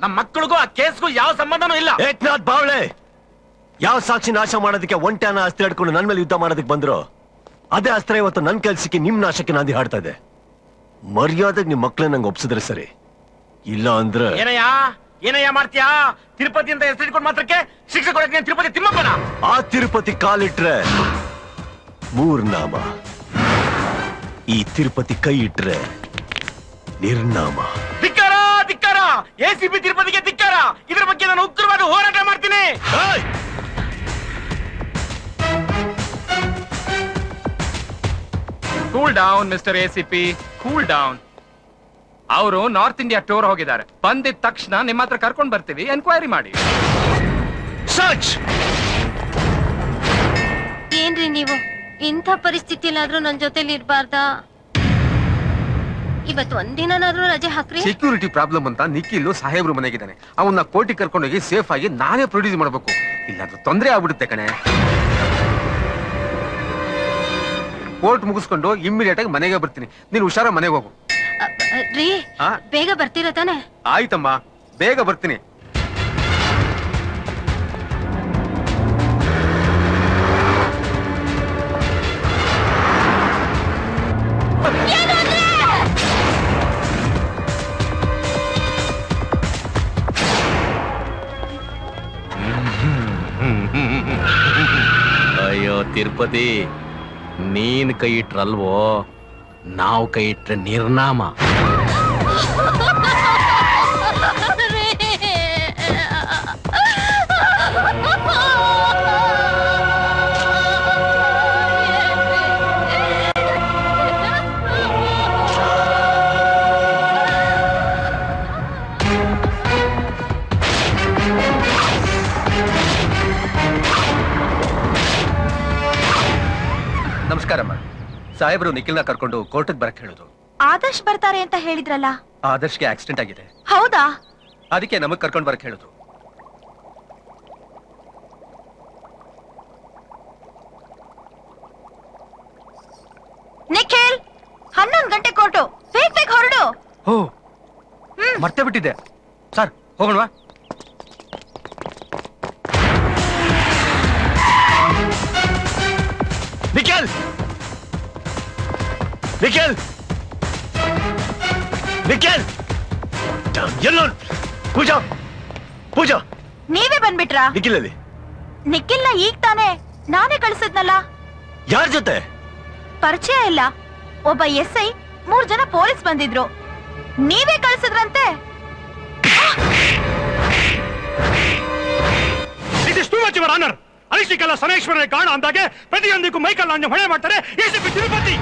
ನಮ್ಮ ಮಕ್ಕಳಿಗೂ ಆ ಕೇಸ್ಗೂ ಯಾವ ಸಂಬಂಧನೂ ಇಲ್ಲ. ಏಕ್ನಾಥ್ ಬಾವಳೆ, ಯಾವ ಸಾಕ್ಷಿ ನಾಶ ಮಾಡೋದಕ್ಕೆ ಒಂಟೆನ ಅಸ್ತ್ರ ಹಿಡ್ಕೊಂಡು ನನ್ ಮೇಲೆ ಯುದ್ಧ ಮಾಡೋದಕ್ಕೆ ಬಂದ್ರು, ಅದೇ ಅಸ್ತ್ರ ಇವತ್ತು ನನ್ ಕೆಲ್ಸಕ್ಕೆ ನಿಮ್ ನಾಶಕ್ಕೆ ನಾಂದಿ ಹಾಡ್ತಾ ಇದೆ. ಮರ್ಯಾದೆಗೆ ನಿಮ್ ಮಕ್ಳನ್ನ ನಂಗೆ ಒಪ್ಸಿದ್ರೆ ಸರಿ, ಇಲ್ಲ ಅಂದ್ರೆ ಏನಯ್ಯ ಮಾಡ್ತೀಯಾ? ತಿರುಪತಿ ಅಂತ ಹೆಸರಿಟ್ಕೊಂಡು ಮಾತ್ರಕ್ಕೆ ಶಿಕ್ಷೆ ಕೊಡಕ್ಕೆ ತಿರುಪತಿ ತಿಮ್ಮಪ್ಪನ? ಆ ತಿರುಪತಿ ಕಾಲಿಟ್ರೆ 3 ನಾಮ, ಈ ತಿರುಪತಿ ಕೈ ಇಟ್ರೆ ನಿರ್ನಾಮ. ಧಿಕ್ಕಾರ ಧಿಕ್ಕಾರ, ACP ತಿರುಪತಿಗೆ ಧಿಕ್ಕಾರ. ಇದರ ಬಗ್ಗೆ ನಾನು ಉಗ್ರವಾದ ಹೋರಾಟ ಮಾಡ್ತೀನಿ. Cool down mister ACP, cool down. ಅವರು ನಾರ್ತ್ ಇಂಡಿಯಾ ಟೂರ್ ಹೋಗಿದ್ದಾರೆ. ಬಂದಿದ ತಕ್ಷಣ ನಿಮ್ಮ ಹತ್ರ ಕರ್ಕೊಂಡು ಬರ್ತೀವಿ, ಎನ್ಕ್ವೈರಿ ಮಾಡಿ. ಸರ್ಚ್. ಏನ್ರಿ ನೀವು ಇಂಥ ಪರಿಸ್ಥಿತಿಲಾದ್ರೂ ನನ್ ಜೊತೆಲಿ ಇರ್ಬಾರ್ದಾ? ಇವತ್ತು ಒಂದಿನಾದ್ರೂ ರಜೆ ಹಾಕ್ರಿ. ಸೆಕ್ಯೂರಿಟಿ ಪ್ರಾಬ್ಲಮ್ ಅಂತ ನಿಖಿಲ್ ಸಾಹೇಬ್ರು ಮನೆಗಿದ್ದಾನೆ. ಅವನ್ನ ಕೋರ್ಟಿಗೆ ಕರ್ಕೊಂಡೋಗಿ ಸೇಫ್ ಆಗಿ ನಾನೇ ಪ್ರೊಡ್ಯೂಸ್ ಮಾಡ್ಬೇಕು, ಇಲ್ಲಾಂದ್ರೆ ತೊಂದರೆ ಆಗ್ಬಿಡುತ್ತೆ ಕಣೆ. ಕೋರ್ಟ್ ಮುಗಿಸ್ಕೊಂಡು ಇಮ್ಮಿಡಿಯೇಟ್ ಆಗಿ ಮನೆಗೆ ಬರ್ತೀನಿ. ನೀನು ಹುಷಾರ ಮನೆಗೆ ಹೋಗು. ರೀ, ಬೇಗ ಬರ್ತೀರಾ ತಾನೆ? ಆಯ್ತಮ್ಮ, ಬೇಗ ಬರ್ತೀನಿ. ಅಯ್ಯೋ ತಿರುಪತಿ, ನೀನ್ ಕೈ ಇಟ್ರಲ್ವೋ, ನಾವು ಕೈ ಇಟ್ರೆ ನಿರ್ನಾಮ. ನಮಸ್ಕಾರಮ್ಮ. ಸಾಹೇಬ್ರು ನಿಖಿಲ್ನ ಕರ್ಕೊಂಡು ಕೋರ್ಟಿಗೆ ಬರಕ್ ಹೇಳಿದ್ರು. ಆದರ್ಶ್ ಬರ್ತಾರೆ ಅಂತ ಹೇಳಿದ್ರಲ್ಲ? ಆದರ್ಶ್ಗೆ ಆಕ್ಸಿಡೆಂಟ್ ಆಗಿದೆ. ಹೌದಾ? ಅದಕ್ಕೆ ನಮಗ್ ಕರ್ಕೊಂಡು ಬರಕ್ ಹೇಳಿದ್ರು. ನಿಖಿಲ್, 11 ಗಂಟೆ ಕೋರ್ಟು, ಬೇಗ ಬೇಗ ಹೊರಡು. ಓ, ಮರ್ತೇ ಬಿಟ್ಟಿದ್ದೆ ಸರ್. ಹೋಗೋಣವಾ? ನಿಖಿಲ್, ನಿಖಿಲ್, ನಿಖಿಲ್, ಎಲ್ಲೋ ಪೂಜಾ, ಪೂಜಾ, ನೀವೇ ಬಂದ್ಬಿಟ್ರಾ? ನಿಖಿಲ್ ಅಲ್ಲಿ? ನಿಖಿಲ್ನ ಈಗ ತಾನೇ ನಾನೇ ಕಳಿಸಿದ್ನಲ್ಲ. ಯಾರ ಜೊತೆ? ಪರಿಚಯ ಇಲ್ಲ, ಒಬ್ಬ SI, 3 ಜನ ಪೊಲೀಸ್ ಬಂದಿದ್ರು. ನೀವೇ ಕಳಿಸಿದ್ರಂತೆ. It is too much your honour. ಅರಿಶಿಕಲ ಸನೇಶ್ವರನ ಕಾಣ ಅಂದಾಗೆ ಪ್ರತಿಯೊಂದಕ್ಕೂ ಮೈಕಲ್ ರಾಜ್ಯ ಹೊಣೆ ಮಾಡ್ತಾರೆ ACP ತಿರುಪತಿ.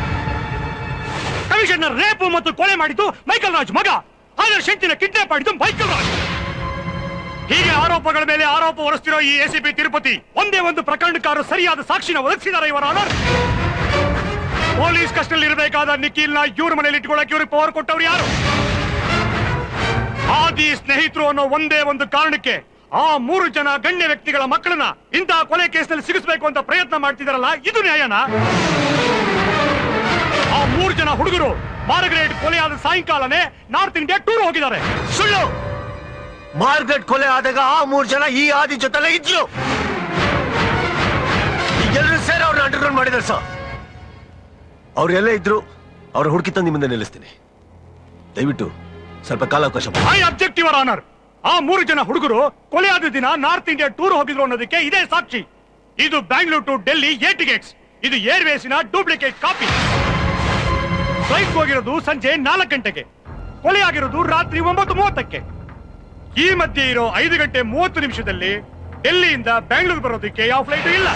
ಕಮಿಷನರ್ ರೇಪು ಮತ್ತು ಕೊಲೆ ಮಾಡಿದ್ದು ಮೈಕಲ್ ರಾಜ್ ಮಗ. ಆದರ್ಶ್ ಹೆಂಡತಿನ ಕಿಡ್ನಾಪ್ ಮಾಡಿದ್ದು ಮೈಕಲ್ ರಾಜ್. ಹೀಗೆ ಆರೋಪಗಳ ಮೇಲೆ ಆರೋಪ ಹೊರಿಸ್ತಿರೋ ಈ ACP ತಿರುಪತಿ ಒಂದೇ ಒಂದು ಪ್ರಕರಣಕ್ಕಾರು ಸರಿಯಾದ ಸಾಕ್ಷಿನ ಒದಗಿಸಿದ್ದಾರೆ ಇವರ ಆನರ್. ಪೊಲೀಸ್ ಕಸ್ಟಡಿಯಲ್ಲಿ ಇರಬೇಕಾದ ನಿಖಿಲ್ನ ಇವ್ರ ಮನೇಲಿ ಇಟ್ಕೊಳ್ಳಕ್ಕೆ ಇವ್ರಿಗೆ ಪವರ್ ಕೊಟ್ಟವ್ರು ಯಾರು? ಆದಿ ಸ್ನೇಹಿತರು ಅನ್ನೋ ಒಂದೇ ಒಂದು ಕಾರಣಕ್ಕೆ ಆ 3 ಜನ ಗಣ್ಯ ವ್ಯಕ್ತಿಗಳ ಮಕ್ಕಳನ್ನ ಇಂತಹ ಕೊಲೆ ಕೇಸ್ನಲ್ಲಿ ಸಿಗಿಸ್ಬೇಕು ಅಂತ ಪ್ರಯತ್ನ ಮಾಡ್ತಿದಾರಲ್ಲ, ಇದು ನ್ಯಾಯನಾ? ಆ 3 ಜನ ಹುಡುಗರು ಮಾರ್ಗರೇಟ್ ಕೊಲೆಯಾದ ಸಾಯಂಕಾಲನೇ ನಾರ್ತ್ ಇಂಡಿಯಾ ಟೂರ್ ಹೋಗಿದ್ದಾರೆ. ಸುಳ್ಳು. ಮಾರ್ಗರೇಟ್ ಕೊಲೆ ಆದಾಗ ಆ 3 ಜನ ಈ ಆದಿ ಜೊತೆಲೆ ಇದ್ರು. ಎಲ್ಲರೂ ಸೇರಿ ಅವ್ರನ್ನ ಅಂಡರ್ಗ್ರೌಂಡ್ ಮಾಡಿದಾರೆ ಸರ್. ಅವ್ರು ಎಲ್ಲೇ ಇದ್ರು ಅವ್ರ ಹುಡುಕಿ ತಂದು ಮುಂದೆ ನಿಲ್ಲಿಸ್ತೀನಿ. ದಯವಿಟ್ಟು ಸ್ವಲ್ಪ ಕಾಲಾವಕಾಶ. I object your honour. ಆ 3 ಜನ ಹುಡುಗರು ಕೊಲೆಯಾದ ದಿನ ನಾರ್ತ್ ಇಂಡಿಯಾ ಟೂರ್ ಹೋಗಿದ್ರು ಅನ್ನೋದಕ್ಕೆ ಇದೇ ಸಾಕ್ಷಿ. ಇದು Bangalore to Delhi air tickets. ಇದು ಏರ್ವೇಸಿನ ಡೂಪ್ಲಿಕೇಟ್ ಕಾಪಿ. ಫ್ಲೈಟ್ ಹೋಗಿರೋದು ಸಂಜೆ 4 ಗಂಟೆಗೆ, ಕೊಲೆಯಾಗಿರೋದು ರಾತ್ರಿ 9:30ಕ್ಕೆ. ಈ ಮಧ್ಯೆ ಇರೋ 5 ಗಂಟೆ 30 ನಿಮಿಷದಲ್ಲಿ ಡೆಲ್ಲಿಯಿಂದ ಬ್ಯಾಂಗ್ಳೂರ್ ಬರೋದಕ್ಕೆ ಯಾವ ಫ್ಲೈಟ್ ಇಲ್ಲ.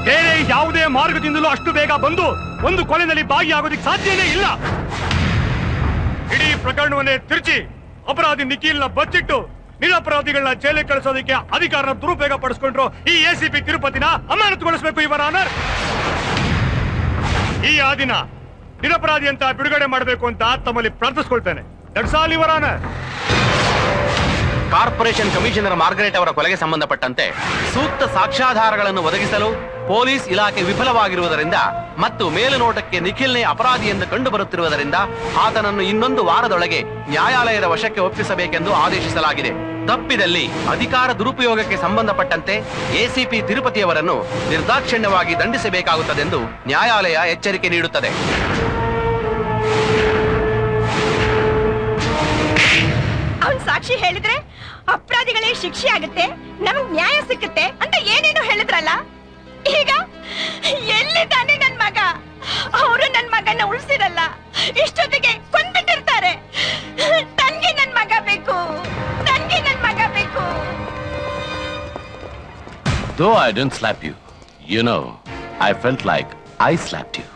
ಬೇರೆ ಯಾವುದೇ ಮಾರ್ಗದಿಂದಲೂ ಅಷ್ಟು ಬೇಗ ಬಂದು ಒಂದು ಕೊಲೆಯಲ್ಲಿ ಭಾಗಿಯಾಗೋದಕ್ಕೆ ಸಾಧ್ಯನೇ ಇಲ್ಲ. ಇಡೀ ಪ್ರಕರಣವನ್ನೇ ತಿರುಚಿ ಅಪರಾಧಿ ನಿಖಿಲ್ನ ಬಚ್ಚಿಟ್ಟು ನಿರಪರಾಧಿಗಳನ್ನ ಜೈಲಿಗೆ ಕಳಿಸೋದಕ್ಕೆ ಅಧಿಕಾರನ ದುರುಪಯೋಗ ಪಡಿಸ್ಕೊಂಡ್ರು ಈ ACP ತಿರುಪತಿನ ಅಮಾನತುಗೊಳಿಸಬೇಕು ಇವರ ಆನರ್. ಈ ಆದಿನ ನಿರಪರಾಧಿ ಅಂತ ಬಿಡುಗಡೆ ಮಾಡಬೇಕು ಅಂತ ತಮ್ಮಲ್ಲಿ ಪ್ರಾರ್ಥಿಸ್ಕೊಳ್ತೇನೆ. That's all your honour. Corporation commissioner Margaret ಅವರ ಕೊಲೆಗೆ ಸಂಬಂಧಪಟ್ಟಂತೆ ಸೂಕ್ತ ಸಾಕ್ಷ್ಯಾಧಾರಗಳನ್ನು ಒದಗಿಸಲು ಪೊಲೀಸ್ ಇಲಾಖೆ ವಿಫಲವಾಗಿರುವುದರಿಂದ ಮತ್ತು ಮೇಲುನೋಟಕ್ಕೆ ನಿಖಿಲ್ನೇ ಅಪರಾಧಿ ಎಂದು ಕಂಡು ಬರುತ್ತಿರುವುದರಿಂದ ಆತನನ್ನು ಇನ್ನೊಂದು ವಾರದೊಳಗೆ ನ್ಯಾಯಾಲಯದ ವಶಕ್ಕೆ ಒಪ್ಪಿಸಬೇಕೆಂದು ಆದೇಶಿಸಲಾಗಿದೆ. ತಪ್ಪಿದಲ್ಲಿ ಅಧಿಕಾರ ದುರುಪಯೋಗಕ್ಕೆ ಸಂಬಂಧಪಟ್ಟಂತೆ ಎಸಿಪಿ ತಿರುಪತಿಯವರನ್ನು ನಿರ್ದಾಕ್ಷಿಣ್ಯವಾಗಿ ದಂಡಿಸಬೇಕಾಗುತ್ತದೆಂದು ನ್ಯಾಯಾಲಯ ಎಚ್ಚರಿಕೆ ನೀಡುತ್ತದೆ. ಅವನ್ ಸಾಕ್ಷಿ ಹೇಳಿದ್ರೆ ಅಪರಾಧಿಗಳಿಗೆ ಶಿಕ್ಷೆ ಆಗುತ್ತೆ, ನಮಗ್ ನ್ಯಾಯ ಸಿಕ್ಕುತ್ತೆ ಅಂತ ಏನೇನು ಹೇಳಿದ್ರಲ್ಲ, ಈಗ ಎಲ್ಲಿದ್ದಾನೆ ನನ್ ಮಗ? ಅವರು ನನ್ ಮಗನ ಉಳಿಸಿರಲ್ಲ, ಇಷ್ಟೊತ್ತಿಗೆ ಕೊಂದ್ಬಿಟ್ಟಿರ್ತಾರೆ. ನನ್ಗೆ ನನ್ ಮಗ ಬೇಕು, ನನ್ಗೆ ನನ್ ಮಗ ಬೇಕು. Though I didn't slap you, you know, I felt like I slapped you.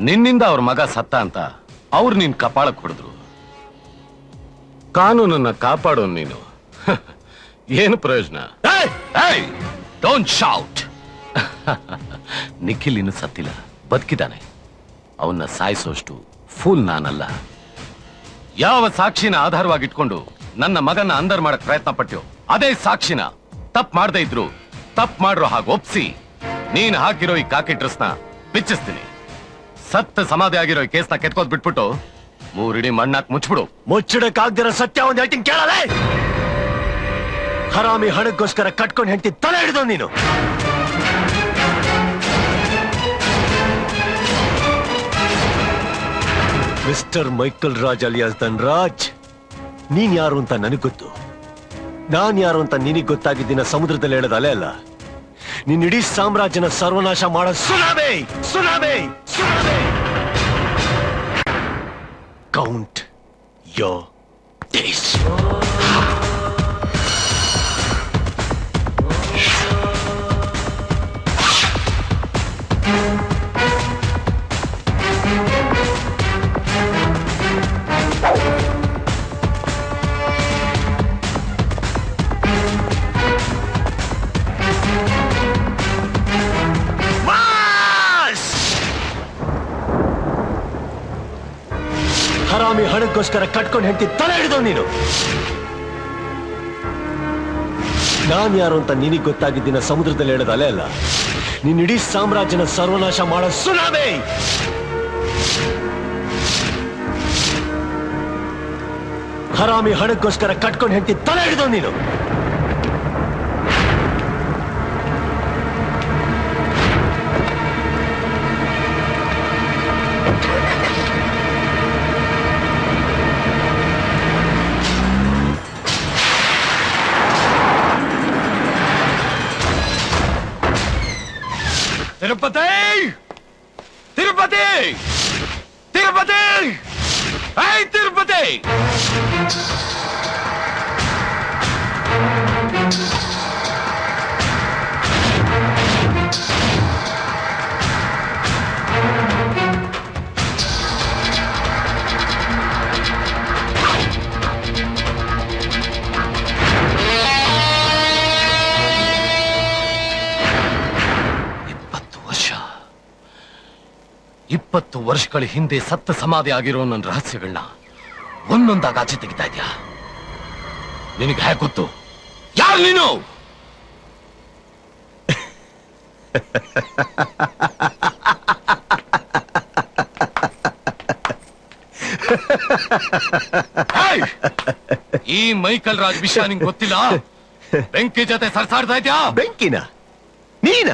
ನಿನ್ನಿಂದ ಅವ್ರ ಮಗ ಸತ್ತ ಅಂತ ಅವ್ರು ನಿನ್ ಕಪಾಳಕ್ ಹೊಡೆದ್ರು. ಕಾನೂನನ್ನ ಕಾಪಾಡೋ ನೀನು ಏನು ಪ್ರಯೋಜನ? Don't shout. ನಿಖಿಲ್ ಇನ್ನು ಸತ್ತಿಲ್ಲ, ಬದುಕಿದ್ದಾನೆ. ಅವನ್ನ ಸಾಯಿಸೋಷ್ಟು ಫೂಲ್ ನಾನಲ್ಲ. ಯಾವ ಸಾಕ್ಷಿನ ಆಧಾರವಾಗಿಟ್ಕೊಂಡು ನನ್ನ ಮಗನ ಅಂದರ್ ಮಾಡಕ್ ಪ್ರಯತ್ನ ಪಟ್ಟ್ಯೋ ಅದೇ ಸಾಕ್ಷಿನ ತಪ್ಪು ಮಾಡದೇ ಇದ್ರು ತಪ್ಪು ಮಾಡ್ರೋ ಹಾಗೆ ಒಪ್ಸಿ ನೀನ್ ಹಾಕಿರೋ ಈ ಕಾಕಿ ಡ್ರೆಸ್ನ ಬಿಚ್ಚಿಸ್ತೀನಿ. ಸತ್ತ ಸಮಾಧಿ ಆಗಿರೋ ಈ ಕೇಸ್ನ ಕೆತ್ಕೋದ್ ಬಿಟ್ಬಿಟ್ಟು ಮೂರಿಡಿ ಮಣ್ಣಾಕ್ ಮುಚ್ಚಿಬಿಡು. ಮುಚ್ಚಿಡಕ್ಕಾಗ್ದಿರೋ ಸತ್ಯ ಒಂದ್ ಹೇಳ್ತೀನಿ ಕೇಳಲೇ. ಹರಾಮಿ ಹಣಕ್ಕೋಸ್ಕರ ಕಟ್ಕೊಂಡು ಹೆಂಡತಿ ತಲೆ ಹಿಡಿದವ್ ನೀನು. Mister Michael Raj alias Dhanraj, ನೀನ್ ಯಾರು ಅಂತ ನನಗ್ ಗೊತ್ತು, ನಾನ್ ಯಾರು ಅಂತ ನಿನಗ್ ಗೊತ್ತಾಗಿದ್ದಿನ ಸಮುದ್ರದಲ್ಲಿ ಹೇಳೋದು ಅಲೆ ಅಲ್ಲ, ನಿನ್ ಇಡೀ ಸಾಮ್ರಾಜ್ಯನ ಸರ್ವನಾಶ ಮಾಡೋ tsunami tsunami tsunami. Count your days. ಹರಾಮಿ ಹಣಕ್ಕೋಸ್ಕರ ಕಟ್ಕೊಂಡು ಹೆಂಡತಿ ತಲೆ ಹಿಡಿದವ್ ನೀನು. ನಾನ್ ಯಾರು ಅಂತ ನಿನಗ್ ಗೊತ್ತಾಗಿದ್ದಿನ ಸಮುದ್ರದಲ್ಲಿ ಹೇಳೋದು ಅಲೆ ಅಲ್ಲ, ನಿನ್ ಇಡೀ ಸಾಮ್ರಾಜ್ಯನ ಸರ್ವನಾಶ ಮಾಡೋ ಸುನಾಮಿ. ಹರಾಮಿ ಹಣಕ್ಕೋಸ್ಕರ ಕಟ್ಕೊಂಡು ಹೆಂಡತಿ ತಲೆ ಹಿಡಿದವ್ ನೀನು. ತಿರುಪತಿ ತಿರುಪತಿ ತಿರುಪತಿ ತಿರುಪತಿ. ಇಪ್ಪತ್ತು ವರ್ಷಗಳ ಹಿಂದೆ ಸತ್ತ ಸಮಾಧಿ ಆಗಿರೋ ನನ್ನ ರಹಸ್ಯಗಳನ್ನ ಒಂದೊಂದಾಗ ಆಚೆ ತೆಗಿತಾ ಇದ್ಯಾ. ನಿನಗೆ ಹೇಗೆ ಗೊತ್ತು? ಯಾರು ನೀನು? ಈ ಮೈಕಲ್ ರಾಜ್ ವಿಷಯ ನಿಂಗೆ ಗೊತ್ತಿಲ್ಲ? ಬೆಂಕಿ ಜೊತೆ ಸರ್ಸಾಡ್ತಾ ಇದ್ಯಾ? ಬೆಂಕಿನ ನೀನ?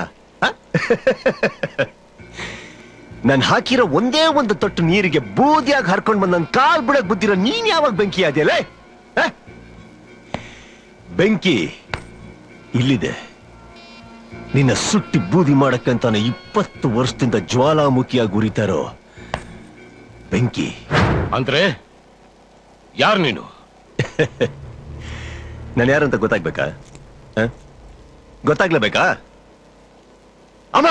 ನನ್ ಹಾಕಿರೋ ಒಂದೇ ಒಂದು ತೊಟ್ಟು ನೀರಿಗೆ ಬೂದಿಯಾಗಿ ಹರ್ಕೊಂಡ್ ಬಂದ್ ನನ್ ಕಾಲ್ ಬಿಡಕ್ ಬುದ್ದಿರೋ ನೀನ್ ಯಾವಾಗ ಬೆಂಕಿ ಆದ್ಯಲ್ಲ? ಬೆಂಕಿ ಇಲ್ಲಿದೆ, ನಿನ್ನ ಸುಟ್ಟಿ ಬೂದಿ ಮಾಡಕ್ಕಂತಾನೆ 20 ವರ್ಷದಿಂದ ಜ್ವಾಲಾಮುಖಿಯಾಗಿ ಉರಿತಾರೋ ಬೆಂಕಿ. ಅಂದ್ರೆ ಯಾರು ನೀನು? ನಾನು ಯಾರು ಅಂತ ಗೊತ್ತಾಗ್ಬೇಕಾ? ಗೊತ್ತಾಗ್ಲೇಬೇಕಾ? ಅಮ್ಮ,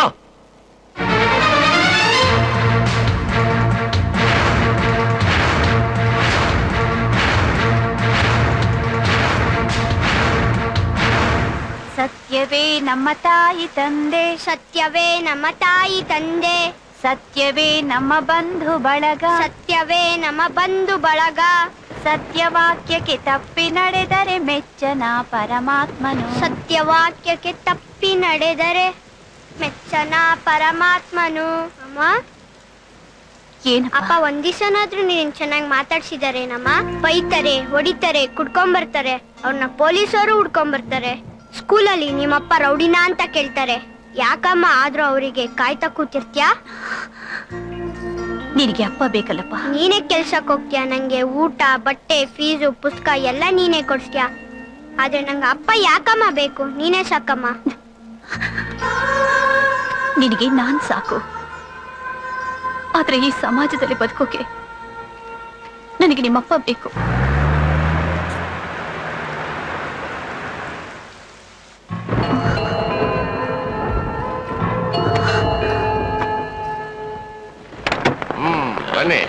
ಸತ್ಯವೇ ನಮ್ಮ ತಾಯಿ ತಂದೆ, ಸತ್ಯವೇ ನಮ್ಮ ತಾಯಿ ತಂದೆ, ಸತ್ಯವೇ ನಮ್ಮ ಬಂಧು ಬಳಗ, ಸತ್ಯವೇ ನಮ್ಮ ಬಂಧು ಬಳಗ, ಸತ್ಯವಾಕ್ಯಕ್ಕೆ ತಪ್ಪಿ ನಡೆದರೆ ಮೆಚ್ಚನ ಪರಮಾತ್ಮನು. ಸತ್ಯವಾಕ್ಯಕ್ಕೆ ತಪ್ಪಿ ನಡೆದರೆ ಮೆಚ್ಚನ ಪರಮಾತ್ಮನು. ಅಮ್ಮ ಅಪ್ಪ ಒಂದ್ ದಿವಸನಾದ್ರೂ ನೀನ್ ಚೆನ್ನಾಗಿ ಮಾತಾಡ್ಸಿದಾರೇನಮ್ಮ? ಬೈತಾರೆ, ಹೊಡಿತಾರೆ, ಕುಡ್ಕೊಂಬರ್ತಾರೆ, ಅವ್ರನ್ನ ಪೊಲೀಸರು ಹುಡ್ಕೊಂಬರ್ತಾರೆ. ಸ್ಕೂಲಲ್ಲಿ ನಿಮ್ಮಪ್ಪ ರೌಡಿನಾ ಅಂತ ಕೇಳ್ತಾರೆ. ಯಾಕಮ್ಮ ಆದ್ರೂ ಅವರಿಗೆ ಕಾಯ್ತಾ ಕೂತಿರ್ತ್ಯಾ? ನಿನಗೆ ಅಪ್ಪ ಬೇಕಲ್ಲಪ್ಪ. ನೀನೇ ಕೆಲ್ಸಕ್ಕೆ ಹೋಗ್ತೀಯ, ನಂಗೆ ಊಟ, ಬಟ್ಟೆ, ಫೀಸು, ಪುಸ್ತಕ ಎಲ್ಲ ನೀನೇ ಕೊಡ್ಸ್ತೀಯ. ಆದ್ರೆ ನಂಗೆ ಅಪ್ಪ ಯಾಕಮ್ಮ ಬೇಕು? ನೀನೇ ಸಾಕಮ್ಮ. ನಿನಗೆ ನಾನ್ ಸಾಕು. ಆದ್ರೆ ಈ ಸಮಾಜದಲ್ಲಿ ಬದುಕೋಕೆ ನನಗೆ ನಿಮ್ಮಪ್ಪ ಬೇಕು. ಬನ್ನಿ.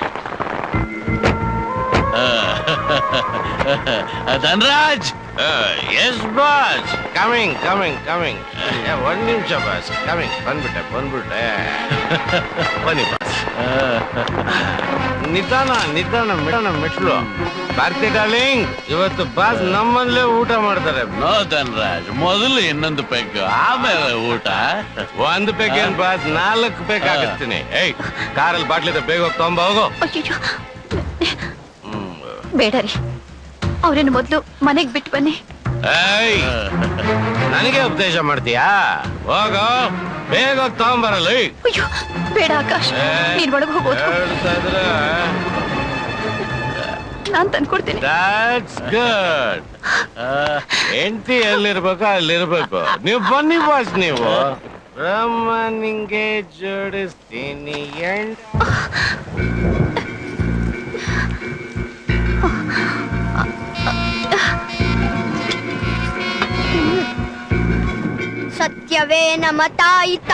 Dhanraj. Yes boss. Coming coming coming. ಒಂದ್ ನಿಮಿಷ ಬಾಸ್. ಕಮಿಂಗ್. ಬಂದ್ಬಿಟ್ಟೆ ಬನ್ನಿ ಬಾಸ್. ನಿಧಾನ ನಿಧಾನ ಮಿಡನ ಮೆಟ್ಲು. ಭಾರತಿ ಡಾರ್ಲಿಂಗ್, ಇವತ್ತು ಬಾಸ್ ನಮ್ಮಲ್ಲೇ ಊಟ ಮಾಡ್ತಾರೆ. ನೋ ಧನರಾಜ್, ಮೊದಲು ಇನ್ನೊಂದು ಪೆಗ್, ಆಮೇಲೆ ಊಟ. ಒಂದು ಪೆಗ್ ಏನ್ ಬಾಸ್, 4 ಪೆಗ್ ಹಾಕಿಸ್ತೀನಿ. ಏಯ್, ಕಾರಲ್ಲಿ ಬಾಟ್ಲಿದ ಬೇಗ ಹೋಗಿ ತಗೊಂಬ ಹೋಗು. ಬೇಡ ರೀ, ಅವ್ರನ್ನ ಮೊದ್ಲು ಮನೆಗ್ ಬಿಟ್ಟು ಬನ್ನಿ. ಏಯ್, ನನಗೆ ಉಪದೇಶ ಮಾಡ್ತೀಯಾ? ಹೋಗೋ, ಬೇಗ ಹೋಗಿ ತಗೊಂಬರಲ್ಲ. ಅಯ್ಯೋ ಬೇಡ ಆಕಾಶ್, ನೀನ್ ಒಳಗೆ ಹೋಗೋದು. ನಾನ್ ತಂದ್ಕೊಡ್ತೀನಿ. That's good. ಹೆಂಡತಿ ಎಲ್ಲಿರ್ಬೇಕು ಅಲ್ಲಿರ್ಬೇಕು. ನೀವು ಬನ್ನಿ ಬಾಸ್. ನೀವು ಬ್ರಹ್ಮ ನಿಂಗೆ ಜೋಡಿಸ್ತೀನಿ. ಸತ್ಯವೇ ನಮ್ಮ ತಾಯಿತ.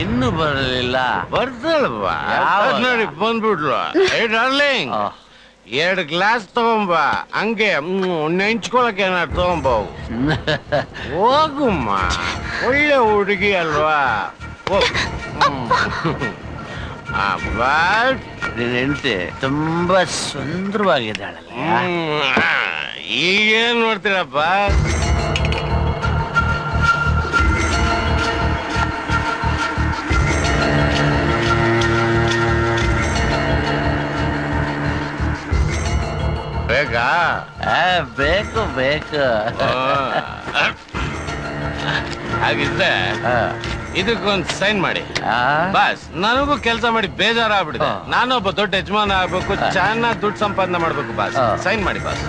ಇನ್ನು ಬರಲಿಲ್ಲ. ಬರ್ತಾಳವಾ? ನೋಡಿ ಬಂದ್ಬಿಡ್ಲು. ಏ ಡಾರ್ಲಿಂಗ್, 2 ಗ್ಲಾಸ್ ತಗೊಂಬ. ಹಂಗೆ ನೆಂಚ್ಕೊಳಕ್ ಏನಾದ್ರು ತಗೊಂಬ. ಹೋಗುಮ್ಮ, ಒಳ್ಳೆ ಹುಡುಗಿ ಅಲ್ವಾ? ನಿನ್ ಹೆಂಡತಿ ತುಂಬಾ ಸುಂದರವಾಗಿದ್ದಾಳಲ್ಲ. ಈಗೇನ್ ನೋಡ್ತೀರಪ್ಪ? ಬೇಕಾ? ಬೇಕು ಬೇಕು. ಹಾಗಿದ್ರೆ ಇದಕ್ಕೊಂದು ಸೈನ್ ಮಾಡಿ ಬಾಸ್. ನನಗೂ ಕೆಲಸ ಮಾಡಿ ಬೇಜಾರಾಗ್ಬಿಡಿದೆ. ನಾನೊಬ್ಬ ದೊಡ್ಡ ಯಜಮಾನ ಆಗ್ಬೇಕು, ಚೆನ್ನಾಗಿ ದುಡ್ಡು ಸಂಪಾದನೆ ಮಾಡ್ಬೇಕು ಬಾಸ್. ಸೈನ್ ಮಾಡಿ ಬಾಸ್.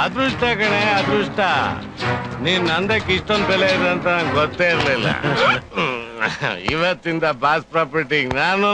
ಅದೃಷ್ಟ ಕಣೆ, ಅದೃಷ್ಟ. ನೀನ್ ನಂದಕ್ಕೆ ಇಷ್ಟೊಂದು ಬೆಲೆ ಇದೆ ಅಂತ ನಂಗೆ ಗೊತ್ತೇ ಇರ್ಲಿಲ್ಲ. ಇವತ್ತಿಂದ ಬಾಸ್ ಪ್ರಾಪರ್ಟಿ ನಾನು.